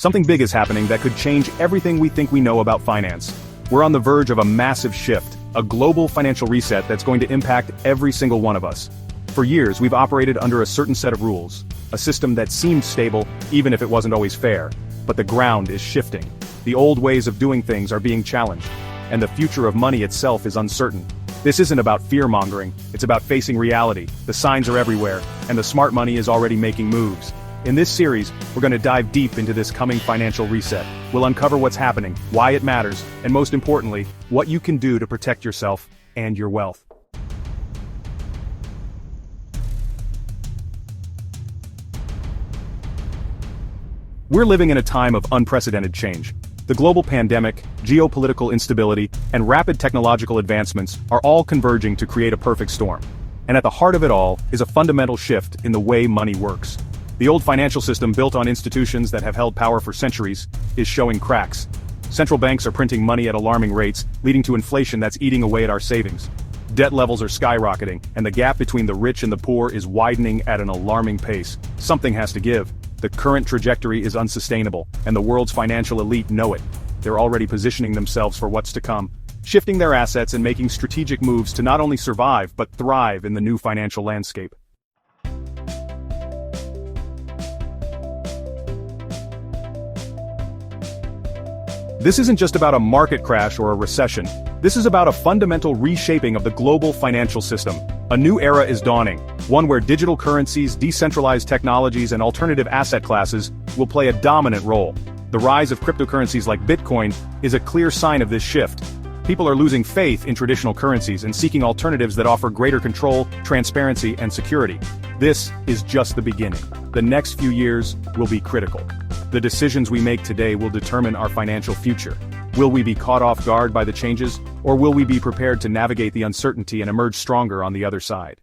Something big is happening that could change everything we think we know about finance. We're on the verge of a massive shift, a global financial reset that's going to impact every single one of us. For years, we've operated under a certain set of rules, a system that seemed stable, even if it wasn't always fair. But the ground is shifting. The old ways of doing things are being challenged, and the future of money itself is uncertain. This isn't about fear-mongering, it's about facing reality. The signs are everywhere, and the smart money is already making moves. In this series, we're going to dive deep into this coming financial reset. We'll uncover what's happening, why it matters, and most importantly, what you can do to protect yourself and your wealth. We're living in a time of unprecedented change. The global pandemic, geopolitical instability, and rapid technological advancements are all converging to create a perfect storm. And at the heart of it all is a fundamental shift in the way money works. The old financial system built on institutions that have held power for centuries is showing cracks. Central banks are printing money at alarming rates, leading to inflation that's eating away at our savings. Debt levels are skyrocketing, and the gap between the rich and the poor is widening at an alarming pace. Something has to give. The current trajectory is unsustainable, and the world's financial elite know it. They're already positioning themselves for what's to come, shifting their assets and making strategic moves to not only survive but thrive in the new financial landscape. This isn't just about a market crash or a recession. This is about a fundamental reshaping of the global financial system. A new era is dawning, one where digital currencies, decentralized technologies, and alternative asset classes will play a dominant role. The rise of cryptocurrencies like Bitcoin is a clear sign of this shift. People are losing faith in traditional currencies and seeking alternatives that offer greater control, transparency, and security. This is just the beginning. The next few years will be critical. The decisions we make today will determine our financial future. Will we be caught off guard by the changes, or will we be prepared to navigate the uncertainty and emerge stronger on the other side?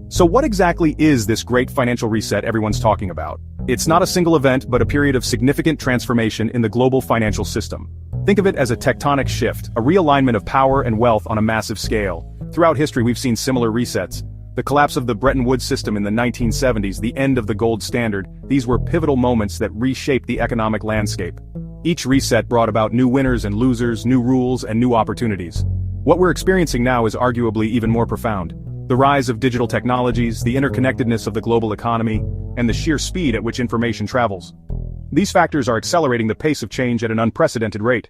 So what exactly is this great financial reset everyone's talking about? It's not a single event, but a period of significant transformation in the global financial system. Think of it as a tectonic shift, a realignment of power and wealth on a massive scale. Throughout history, we've seen similar resets. The collapse of the Bretton Woods system in the 1970s, the end of the gold standard, these were pivotal moments that reshaped the economic landscape. Each reset brought about new winners and losers, new rules, and new opportunities. What we're experiencing now is arguably even more profound. The rise of digital technologies, the interconnectedness of the global economy, and the sheer speed at which information travels. These factors are accelerating the pace of change at an unprecedented rate.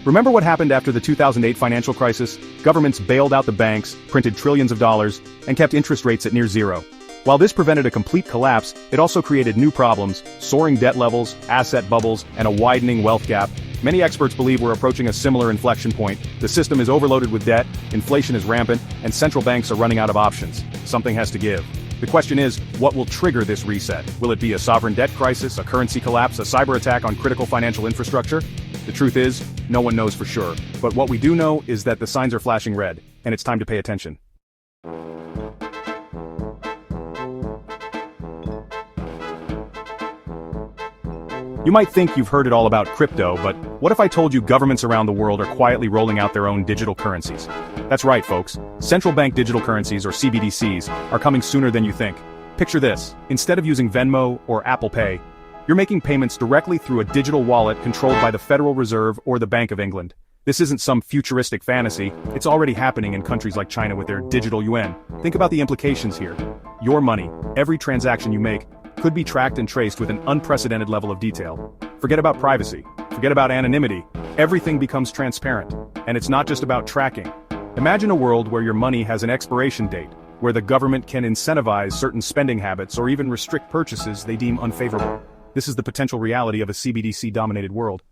Remember what happened after the 2008 financial crisis? Governments bailed out the banks, printed trillions of dollars, and kept interest rates at near zero. While this prevented a complete collapse, it also created new problems, soaring debt levels, asset bubbles, and a widening wealth gap. Many experts believe we're approaching a similar inflection point. The system is overloaded with debt, inflation is rampant, and central banks are running out of options. Something has to give. The question is, what will trigger this reset? Will it be a sovereign debt crisis, a currency collapse, a cyber attack on critical financial infrastructure? The truth is, no one knows for sure. But what we do know is that the signs are flashing red, and it's time to pay attention. You might think you've heard it all about crypto, but what if I told you governments around the world are quietly rolling out their own digital currencies? That's right, folks. Central Bank Digital Currencies, or CBDCs, are coming sooner than you think. Picture this. Instead of using Venmo or Apple Pay, you're making payments directly through a digital wallet controlled by the Federal Reserve or the Bank of England. This isn't some futuristic fantasy, it's already happening in countries like China with their digital yuan. Think about the implications here. Your money, every transaction you make, could be tracked and traced with an unprecedented level of detail. Forget about privacy. Forget about anonymity. Everything becomes transparent. And it's not just about tracking. Imagine a world where your money has an expiration date, where the government can incentivize certain spending habits or even restrict purchases they deem unfavorable. This is the potential reality of a CBDC-dominated world.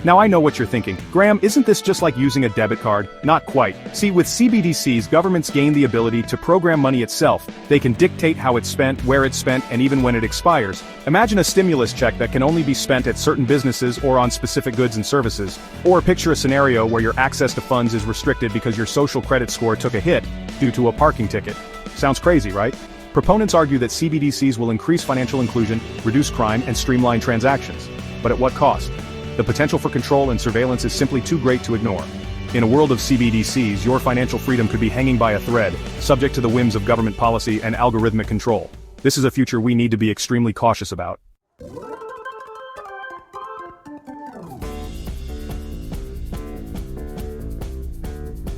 Now I know what you're thinking. Graham, isn't this just like using a debit card? Not quite. See, with CBDCs, governments gain the ability to program money itself. They can dictate how it's spent, where it's spent, and even when it expires. Imagine a stimulus check that can only be spent at certain businesses or on specific goods and services. Or picture a scenario where your access to funds is restricted because your social credit score took a hit due to a parking ticket. Sounds crazy, right? Proponents argue that CBDCs will increase financial inclusion, reduce crime, and streamline transactions. But at what cost? The potential for control and surveillance is simply too great to ignore. In a world of CBDCs, your financial freedom could be hanging by a thread, subject to the whims of government policy and algorithmic control. This is a future we need to be extremely cautious about.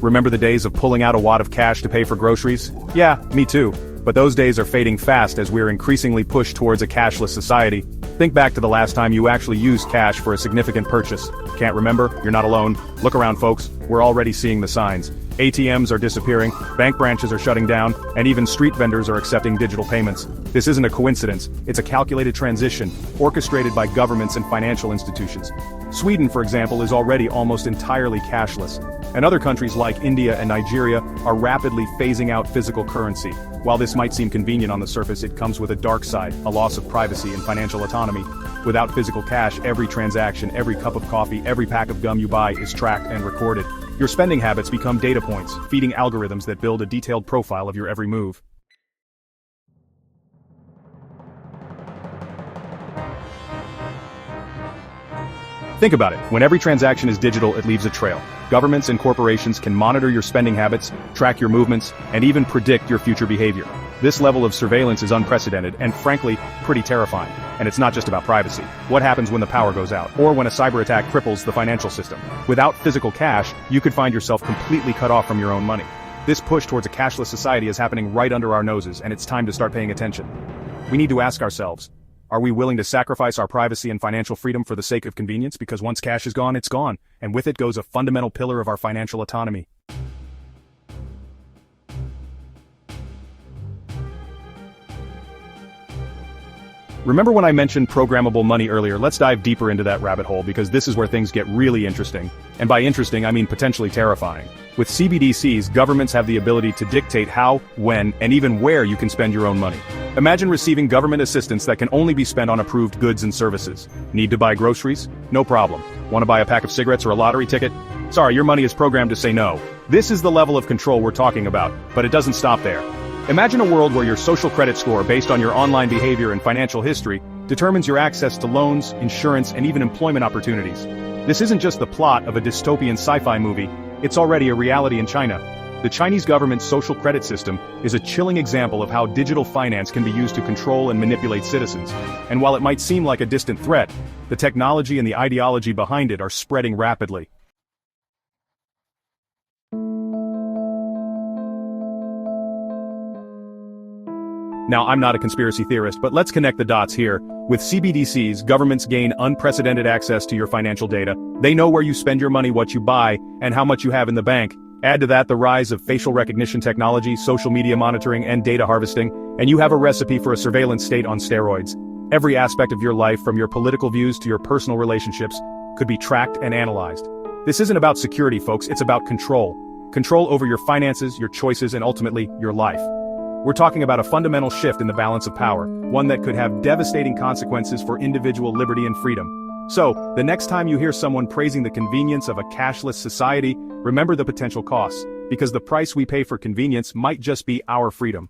Remember the days of pulling out a wad of cash to pay for groceries? Yeah, me too. But those days are fading fast as we're increasingly pushed towards a cashless society. Think back to the last time you actually used cash for a significant purchase. Can't remember? You're not alone. Look around, folks. We're already seeing the signs. ATMs are disappearing, bank branches are shutting down, and even street vendors are accepting digital payments. This isn't a coincidence. It's a calculated transition, orchestrated by governments and financial institutions. Sweden, for example, is already almost entirely cashless. And other countries like India and Nigeria are rapidly phasing out physical currency. While this might seem convenient on the surface, it comes with a dark side, a loss of privacy and financial autonomy. Without physical cash, every transaction, every cup of coffee, every pack of gum you buy is tracked and recorded. Your spending habits become data points, feeding algorithms that build a detailed profile of your every move. Think about it. When every transaction is digital, it leaves a trail. Governments and corporations can monitor your spending habits, track your movements, and even predict your future behavior. This level of surveillance is unprecedented and, frankly, pretty terrifying. And it's not just about privacy. What happens when the power goes out, or when a cyber attack cripples the financial system? Without physical cash, you could find yourself completely cut off from your own money. This push towards a cashless society is happening right under our noses, and it's time to start paying attention. We need to ask ourselves, are we willing to sacrifice our privacy and financial freedom for the sake of convenience? Because once cash is gone, it's gone, and with it goes a fundamental pillar of our financial autonomy. Remember when I mentioned programmable money earlier? Let's dive deeper into that rabbit hole because this is where things get really interesting. And by interesting, I mean potentially terrifying. With CBDCs, governments have the ability to dictate how, when, and even where you can spend your own money. Imagine receiving government assistance that can only be spent on approved goods and services. Need to buy groceries? No problem. Want to buy a pack of cigarettes or a lottery ticket? Sorry, your money is programmed to say no. This is the level of control we're talking about, but it doesn't stop there. Imagine a world where your social credit score based on your online behavior and financial history determines your access to loans, insurance, and even employment opportunities. This isn't just the plot of a dystopian sci-fi movie, it's already a reality in China. The Chinese government's social credit system is a chilling example of how digital finance can be used to control and manipulate citizens. And while it might seem like a distant threat, the technology and the ideology behind it are spreading rapidly. Now, I'm not a conspiracy theorist, but let's connect the dots here. With CBDCs, governments gain unprecedented access to your financial data. They know where you spend your money, what you buy, and how much you have in the bank. Add to that the rise of facial recognition technology, social media monitoring, and data harvesting, and you have a recipe for a surveillance state on steroids. Every aspect of your life, from your political views to your personal relationships, could be tracked and analyzed. This isn't about security, folks, it's about control. Control over your finances, your choices, and ultimately, your life. We're talking about a fundamental shift in the balance of power, one that could have devastating consequences for individual liberty and freedom. So, the next time you hear someone praising the convenience of a cashless society, remember the potential costs, because the price we pay for convenience might just be our freedom.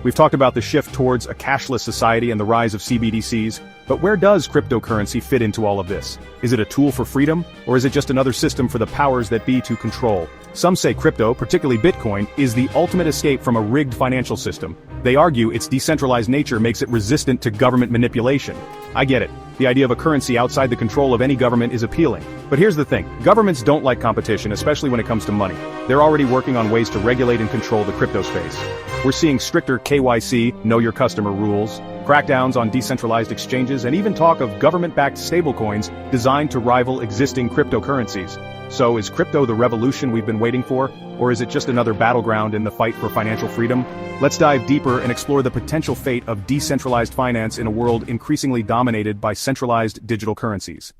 We've talked about the shift towards a cashless society and the rise of CBDCs, but where does cryptocurrency fit into all of this? Is it a tool for freedom, or is it just another system for the powers that be to control? Some say crypto, particularly Bitcoin, is the ultimate escape from a rigged financial system. They argue its decentralized nature makes it resistant to government manipulation. I get it. The idea of a currency outside the control of any government is appealing. But here's the thing, governments don't like competition, especially when it comes to money. They're already working on ways to regulate and control the crypto space. We're seeing stricter KYC, know your customer rules, crackdowns on decentralized exchanges, and even talk of government-backed stablecoins designed to rival existing cryptocurrencies. So is crypto the revolution we've been waiting for, or is it just another battleground in the fight for financial freedom? Let's dive deeper and explore the potential fate of decentralized finance in a world increasingly dominated by centralized digital currencies.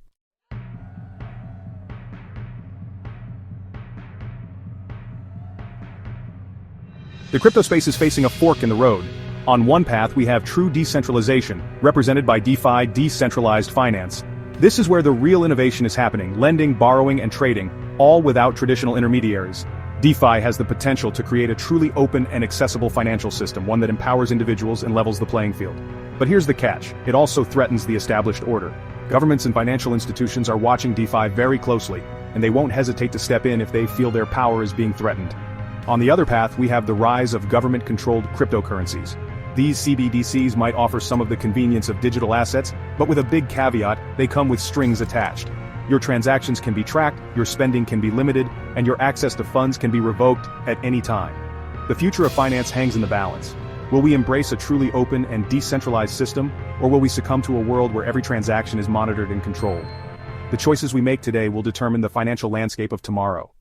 The crypto space is facing a fork in the road. On one path we have true decentralization, represented by DeFi, decentralized finance. This is where the real innovation is happening: lending, borrowing, and trading, all without traditional intermediaries. DeFi has the potential to create a truly open and accessible financial system, one that empowers individuals and levels the playing field. But here's the catch: it also threatens the established order. Governments and financial institutions are watching DeFi very closely, and they won't hesitate to step in if they feel their power is being threatened. On the other path, we have the rise of government-controlled cryptocurrencies. These CBDCs might offer some of the convenience of digital assets, but with a big caveat: they come with strings attached. Your transactions can be tracked, your spending can be limited, and your access to funds can be revoked at any time. The future of finance hangs in the balance. Will we embrace a truly open and decentralized system, or will we succumb to a world where every transaction is monitored and controlled? The choices we make today will determine the financial landscape of tomorrow.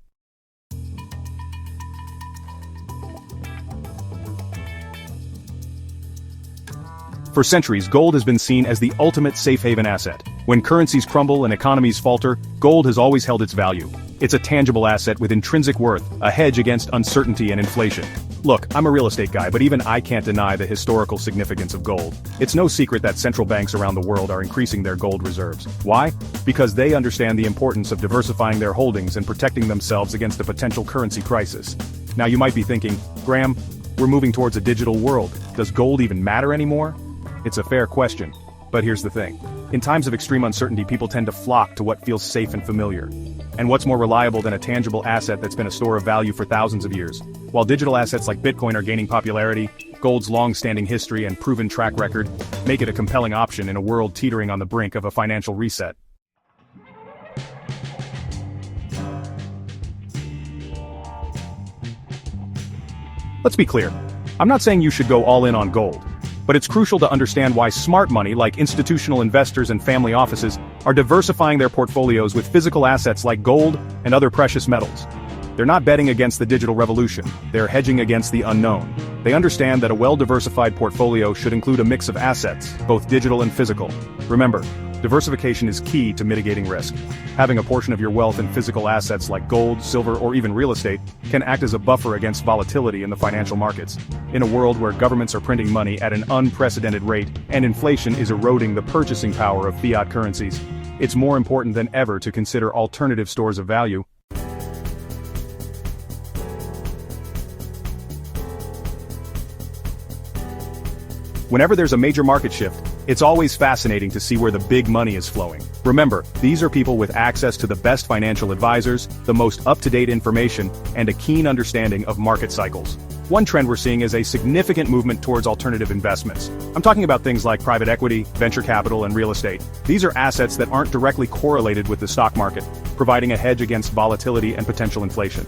For centuries, gold has been seen as the ultimate safe haven asset. When currencies crumble and economies falter, gold has always held its value. It's a tangible asset with intrinsic worth, a hedge against uncertainty and inflation. Look, I'm a real estate guy, but even I can't deny the historical significance of gold. It's no secret that central banks around the world are increasing their gold reserves. Why? Because they understand the importance of diversifying their holdings and protecting themselves against a potential currency crisis. Now you might be thinking, Graham, we're moving towards a digital world. Does gold even matter anymore? It's a fair question, but here's the thing. In times of extreme uncertainty, people tend to flock to what feels safe and familiar. And what's more reliable than a tangible asset that's been a store of value for thousands of years? While digital assets like Bitcoin are gaining popularity, gold's long-standing history and proven track record make it a compelling option in a world teetering on the brink of a financial reset. Let's be clear. I'm not saying you should go all in on gold. But it's crucial to understand why smart money, like institutional investors and family offices, are diversifying their portfolios with physical assets like gold and other precious metals. They're not betting against the digital revolution, they're hedging against the unknown. They understand that a well-diversified portfolio should include a mix of assets, both digital and physical. Remember, diversification is key to mitigating risk. Having a portion of your wealth in physical assets like gold, silver, or even real estate can act as a buffer against volatility in the financial markets. In a world where governments are printing money at an unprecedented rate and inflation is eroding the purchasing power of fiat currencies, it's more important than ever to consider alternative stores of value. Whenever there's a major market shift, it's always fascinating to see where the big money is flowing. Remember, these are people with access to the best financial advisors, the most up-to-date information, and a keen understanding of market cycles. One trend we're seeing is a significant movement towards alternative investments. I'm talking about things like private equity, venture capital, and real estate. These are assets that aren't directly correlated with the stock market, providing a hedge against volatility and potential inflation.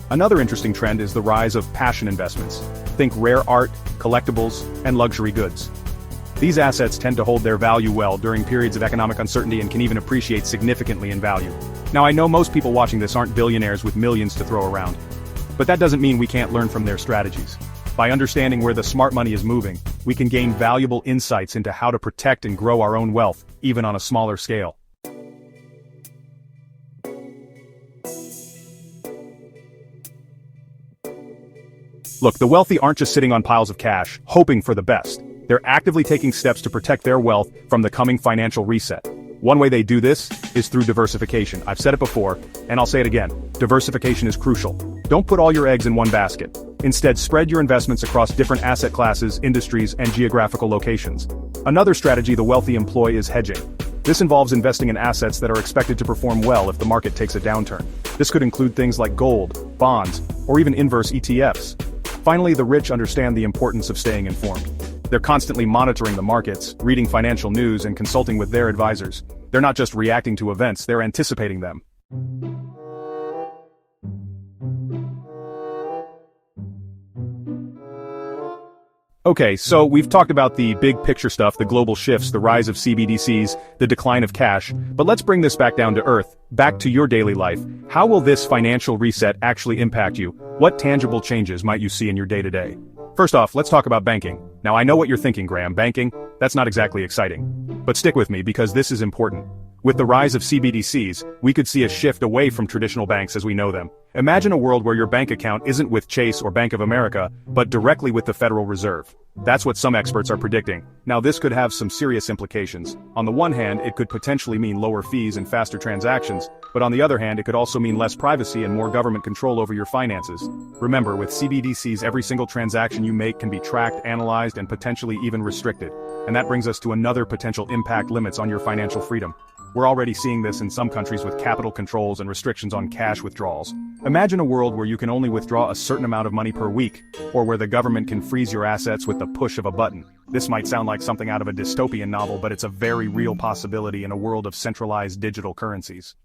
Another interesting trend is the rise of passion investments. Think rare art, collectibles, and luxury goods. These assets tend to hold their value well during periods of economic uncertainty and can even appreciate significantly in value. Now, I know most people watching this aren't billionaires with millions to throw around, but that doesn't mean we can't learn from their strategies. By understanding where the smart money is moving, we can gain valuable insights into how to protect and grow our own wealth, even on a smaller scale. Look, the wealthy aren't just sitting on piles of cash, hoping for the best. They're actively taking steps to protect their wealth from the coming financial reset. One way they do this is through diversification. I've said it before, and I'll say it again. Diversification is crucial. Don't put all your eggs in one basket. Instead, spread your investments across different asset classes, industries, and geographical locations. Another strategy the wealthy employ is hedging. This involves investing in assets that are expected to perform well if the market takes a downturn. This could include things like gold, bonds, or even inverse ETFs. Finally, the rich understand the importance of staying informed. They're constantly monitoring the markets, reading financial news, and consulting with their advisors. They're not just reacting to events, they're anticipating them. Okay, so we've talked about the big picture stuff, the global shifts, the rise of CBDCs, the decline of cash, but let's bring this back down to earth, back to your daily life. How will this financial reset actually impact you? What tangible changes might you see in your day-to-day? First off, let's talk about banking. Now, I know what you're thinking, Graham. Banking? That's not exactly exciting. But stick with me because this is important. With the rise of CBDCs, we could see a shift away from traditional banks as we know them. Imagine a world where your bank account isn't with Chase or Bank of America, but directly with the Federal Reserve. That's what some experts are predicting. Now this could have some serious implications. On the one hand, it could potentially mean lower fees and faster transactions, but on the other hand, it could also mean less privacy and more government control over your finances. Remember, with CBDCs, every single transaction you make can be tracked, analyzed, and potentially even restricted. And that brings us to another potential impact: limits on your financial freedom. We're already seeing this in some countries with capital controls and restrictions on cash withdrawals. Imagine a world where you can only withdraw a certain amount of money per week, or where the government can freeze your assets with the push of a button. This might sound like something out of a dystopian novel, but it's a very real possibility in a world of centralized digital currencies.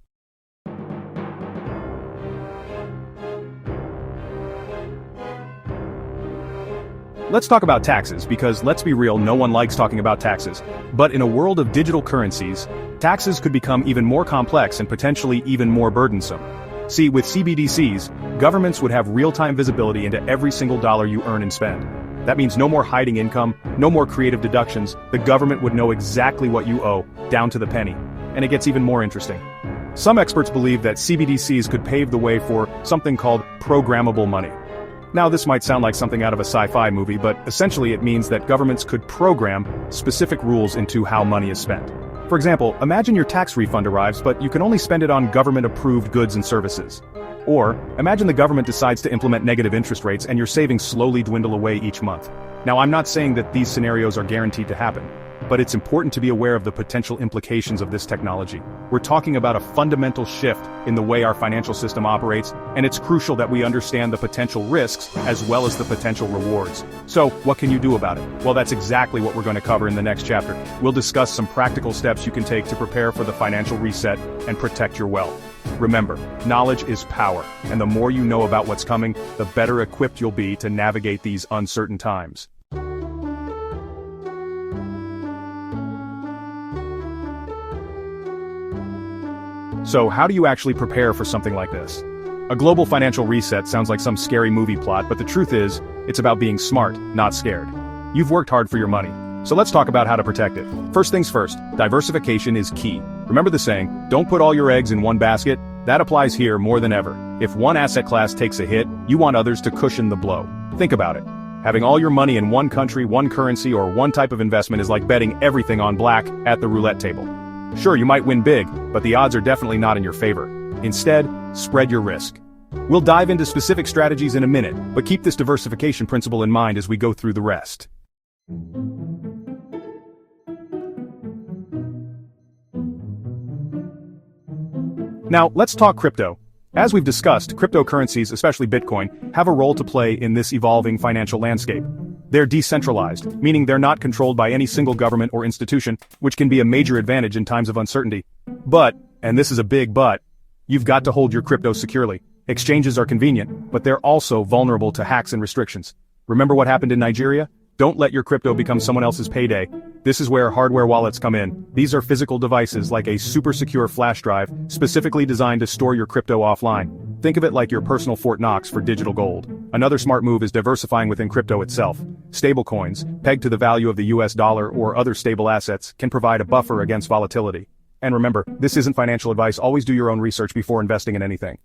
Let's talk about taxes, because let's be real, no one likes talking about taxes. But in a world of digital currencies, taxes could become even more complex and potentially even more burdensome. See, with CBDCs, governments would have real-time visibility into every single dollar you earn and spend. That means no more hiding income, no more creative deductions. The government would know exactly what you owe, down to the penny. And it gets even more interesting. Some experts believe that CBDCs could pave the way for something called programmable money. Now this might sound like something out of a sci-fi movie, but essentially it means that governments could program specific rules into how money is spent. For example, imagine your tax refund arrives, but you can only spend it on government-approved goods and services. Or, imagine the government decides to implement negative interest rates and your savings slowly dwindle away each month. Now I'm not saying that these scenarios are guaranteed to happen, but it's important to be aware of the potential implications of this technology. We're talking about a fundamental shift in the way our financial system operates, and it's crucial that we understand the potential risks as well as the potential rewards. So, what can you do about it? Well, that's exactly what we're going to cover in the next chapter. We'll discuss some practical steps you can take to prepare for the financial reset and protect your wealth. Remember, knowledge is power, and the more you know about what's coming, the better equipped you'll be to navigate these uncertain times. So how do you actually prepare for something like this? A global financial reset sounds like some scary movie plot, but the truth is, it's about being smart, not scared. You've worked hard for your money, so let's talk about how to protect it. First things first, diversification is key. Remember the saying, don't put all your eggs in one basket? That applies here more than ever. If one asset class takes a hit, you want others to cushion the blow. Think about it. Having all your money in one country, one currency, or one type of investment is like betting everything on black at the roulette table. Sure, you might win big, but the odds are definitely not in your favor. Instead, spread your risk. We'll dive into specific strategies in a minute, but keep this diversification principle in mind as we go through the rest. Now, let's talk crypto. As we've discussed, cryptocurrencies, especially Bitcoin, have a role to play in this evolving financial landscape. They're decentralized, meaning they're not controlled by any single government or institution, which can be a major advantage in times of uncertainty. But, and this is a big but, you've got to hold your crypto securely. Exchanges are convenient, but they're also vulnerable to hacks and restrictions. Remember what happened in Nigeria? Don't let your crypto become someone else's payday. This is where hardware wallets come in. These are physical devices like a super secure flash drive, specifically designed to store your crypto offline. Think of it like your personal Fort Knox for digital gold. Another smart move is diversifying within crypto itself. Stablecoins, pegged to the value of the US dollar or other stable assets, can provide a buffer against volatility. And remember, this isn't financial advice. Always do your own research before investing in anything.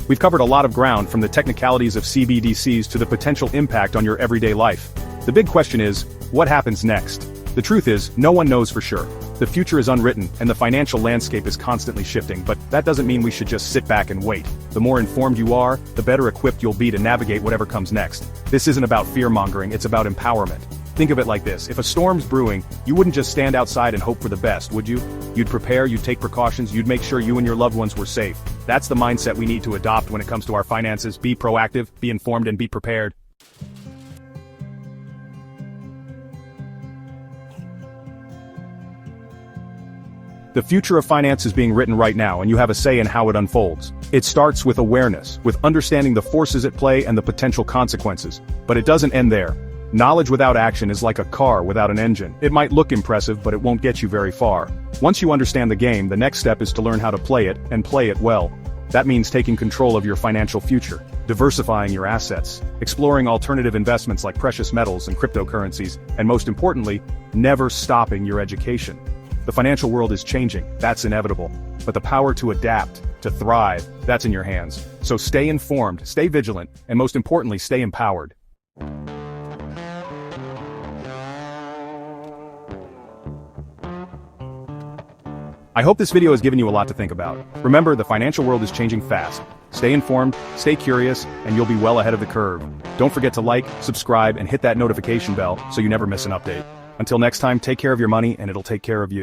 We've covered a lot of ground, from the technicalities of CBDCs to the potential impact on your everyday life. The big question is, what happens next? The truth is, no one knows for sure. The future is unwritten, and the financial landscape is constantly shifting, but that doesn't mean we should just sit back and wait. The more informed you are, the better equipped you'll be to navigate whatever comes next. This isn't about fear-mongering, it's about empowerment. Think of it like this: if a storm's brewing, you wouldn't just stand outside and hope for the best, would you? You'd prepare, you'd take precautions, you'd make sure you and your loved ones were safe. That's the mindset we need to adopt when it comes to our finances. Be proactive, be informed, and be prepared. The future of finance is being written right now, and you have a say in how it unfolds. It starts with awareness, with understanding the forces at play and the potential consequences. But it doesn't end there. Knowledge without action is like a car without an engine. It might look impressive, but it won't get you very far. Once you understand the game, the next step is to learn how to play it, and play it well. That means taking control of your financial future, diversifying your assets, exploring alternative investments like precious metals and cryptocurrencies, and most importantly, never stopping your education. The financial world is changing, that's inevitable. But the power to adapt, to thrive, that's in your hands. So stay informed, stay vigilant, and most importantly, stay empowered. I hope this video has given you a lot to think about. Remember, the financial world is changing fast. Stay informed, stay curious, and you'll be well ahead of the curve. Don't forget to like, subscribe, and hit that notification bell so you never miss an update. Until next time, take care of your money and it'll take care of you.